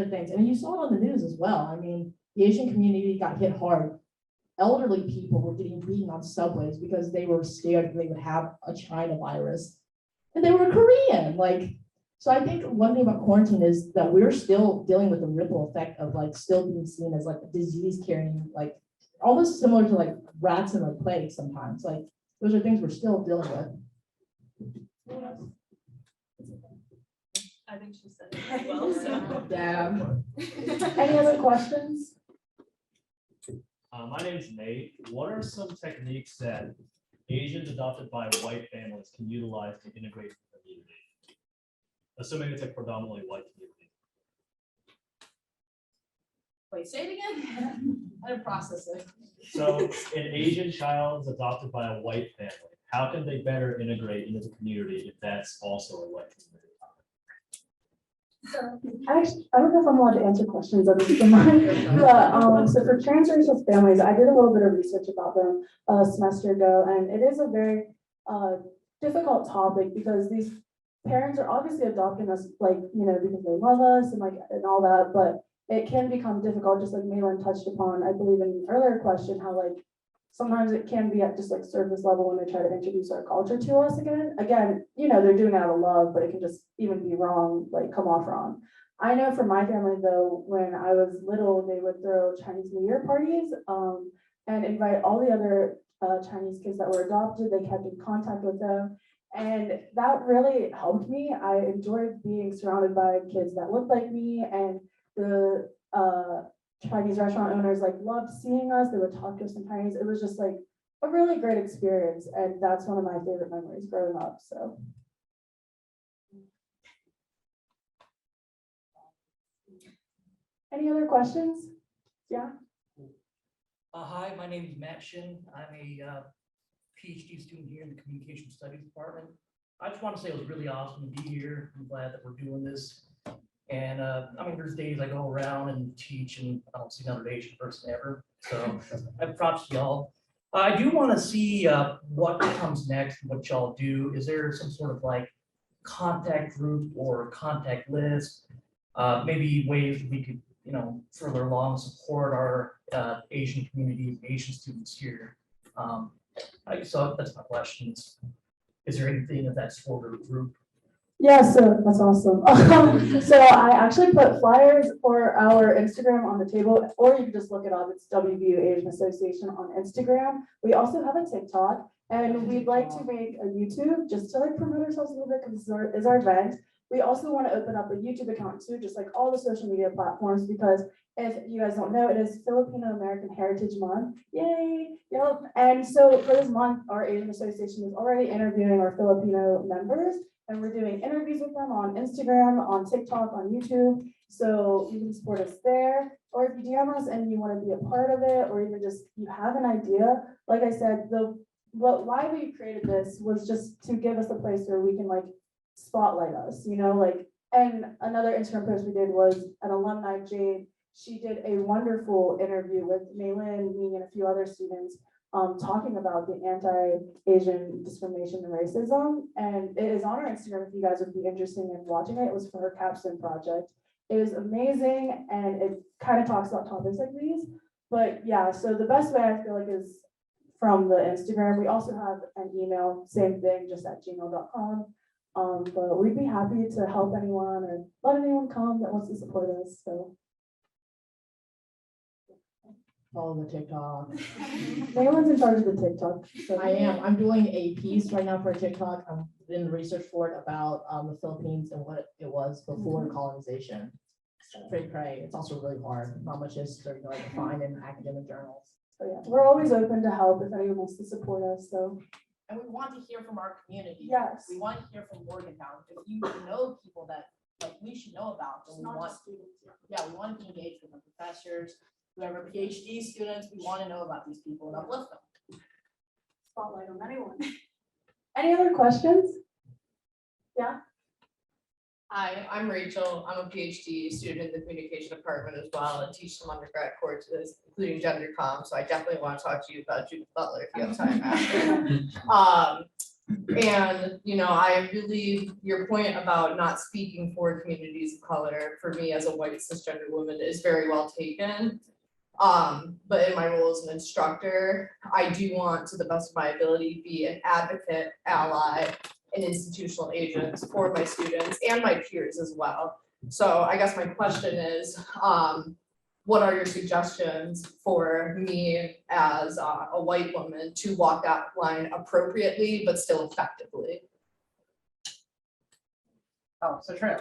things. And you saw it on the news as well. I mean, the Asian community got hit hard. Elderly people were getting beaten on subways because they were scared that they would have a China virus. And they were Korean. Like, so I think one thing about quarantine is that we're still dealing with the ripple effect of like still being seen as like a disease carrying, like almost similar to like rats and like plague sometimes. Like those are things we're still dealing with. I think she said it as well, so. Yeah. Any other questions? My name is Nate. What are some techniques that Asians adopted by white families can utilize to integrate the community? Assuming it's a predominantly white community. Wait, say it again. I didn't process it. So an Asian child is adopted by a white family. How can they better integrate into the community if that's also a white community? Actually, I don't know if I'm allowed to answer questions of this mine, but so for transracial families, I did a little bit of research about them a semester ago, and it is a very difficult topic because these parents are obviously adopting us, like, you know, because they love us and like and all that, but it can become difficult, just like Malin touched upon, I believe in an earlier question, how like sometimes it can be at just like surface level when they try to introduce our culture to us again. Again, you know, they're doing it out of love, but it can just even be wrong, like come off wrong. I know for my family though, when I was little, they would throw Chinese New Year parties and invite all the other Chinese kids that were adopted. They kept in contact with them. And that really helped me. I enjoyed being surrounded by kids that looked like me, and the Chinese restaurant owners like loved seeing us. They would talk to us in Chinese. It was just like a really great experience, and that's one of my favorite memories growing up. So, any other questions? Yeah. Hi, my name is Matt Shin. I'm a PhD student here in the Communication Studies Department. I just want to say it was really awesome to be here. I'm glad that we're doing this. And I mean, there's days I go around and teach and I don't see another Asian person ever. So I have props to y'all. I do want to see what comes next, what y'all do. Is there some sort of like contact group or contact list? Maybe ways that we could, you know, further along support our Asian community, Asian students here. So that's my questions. Is there anything of that sort or group? Yeah, so that's awesome. So I actually put flyers for our Instagram on the table, or you can just look it up. It's WVU Asian Association on Instagram. We also have a TikTok, and we'd like to make a YouTube just to like promote ourselves a little bit because this is our event. We also want to open up a YouTube account too, just like all the social media platforms, because if you guys don't know, it is Filipino American Heritage Month. Yay! Yep. And so for this month, our Asian Association is already interviewing our Filipino members. And we're doing interviews with them on Instagram, on TikTok, on YouTube. So you can support us there. Or if you DM us and you want to be a part of it, or even just you have an idea, like I said, why we created this was just to give us a place where we can like spotlight us, like, and another Instagram post we did was an alumni, Jade. She did a wonderful interview with Maylin, me, and a few other students talking about the anti-Asian discrimination and racism. And it is on our Instagram if you guys would be interested in watching it. It was for her capstone project. It is amazing, and it kind of talks about topics like these. But yeah, so the best way I feel like is from the Instagram. We also have an email, same thing, just at gmail.com. But we'd be happy to help anyone or let anyone come that wants to support us. So Follow the TikTok. Maylin's in charge of the TikTok. So I am. I'm doing a piece right now for TikTok. I'm in research for it about the Philippines and what it was before colonization. Pretty cray. It's also really hard. Not much history to like find in academic journals. So yeah, we're always open to help if anyone wants to support us. So And we want to hear from our community. yes. We want to hear from Morgantown. If you know people that like we should know about, then we want, we want to be engaged with the professors, whoever PhD students, we want to know about these people and uplift them. Spotlight on anyone. Any other questions? Yeah. Hi, I'm Rachel. I'm a PhD student in the communication department as well and teach some undergrad courses, including gender comm. So I definitely want to talk to you about Judith Butler if you have time after. And I really, your point about not speaking for communities of color for me as a white cisgender woman is very well taken. But in my role as an instructor, I do want, to the best of my ability, be an advocate, ally, and institutional agent for my students and my peers as well. So I guess my question is, what are your suggestions for me as a white woman to walk that line appropriately, but still effectively? Oh, so true.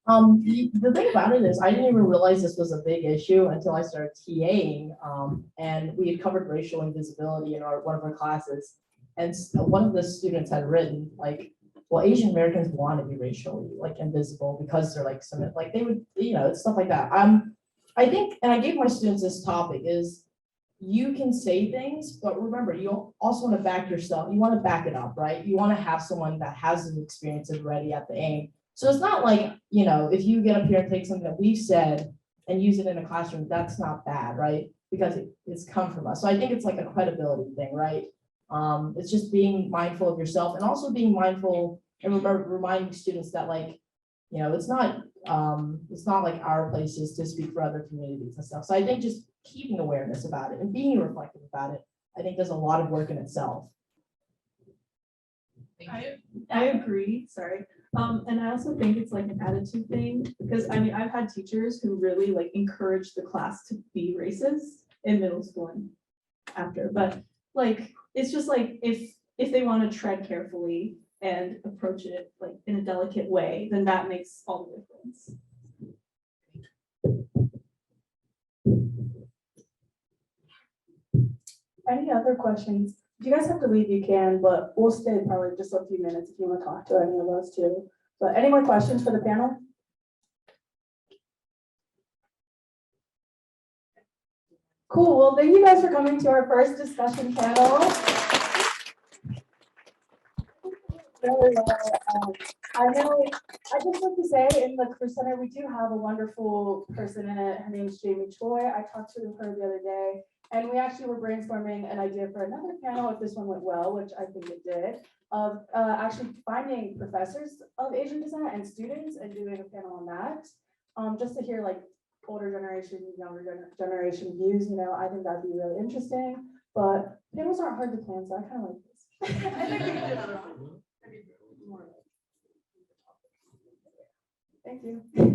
The thing about it is I didn't even realize this was a big issue until I started TAing, and we had covered racial invisibility in one of our classes. And one of the students had written like, well, Asian Americans want to be racially like invisible because they're like some like they would, it's stuff like that. I think, and I gave my students this topic is you can say things, but remember, you also want to back yourself. You want to back it up, right? You want to have someone that has the experience already at the aim. So it's not like, if you get up here and take something that we've said and use it in a classroom, that's not bad, right? Because it's come from us. So I think it's like a credibility thing, right? It's just being mindful of yourself and also being mindful and reminding students that like, it's not like our places to speak for other communities and stuff. So I think just keeping awareness about it and being reflective about it, I think does a lot of work in itself. I agree, sorry. And I also think it's like an attitude thing, because I mean, I've had teachers who really like encourage the class to be racist in middle school and after, but like, it's just like, if they want to tread carefully and approach it like in a delicate way, then that makes all the difference. Any other questions? If you guys have to leave, you can, but we'll stay probably just a few minutes if you want to talk to any of us too. But any more questions for the panel? Cool. Well, thank you guys for coming to our first discussion panel. Really well. I just like to say in the Career Center, we do have a wonderful person in it. Her name is Jamie Choi. I talked to her the other day, and we actually were brainstorming an idea for another panel if this one went well, which I think it did, of actually finding professors of Asian descent and students and doing a panel on that, just to hear like older generation, younger generation views. I think that'd be really interesting. But panels aren't hard to plan, so I kind of like this. I think we can do another one. Maybe more. Thank you.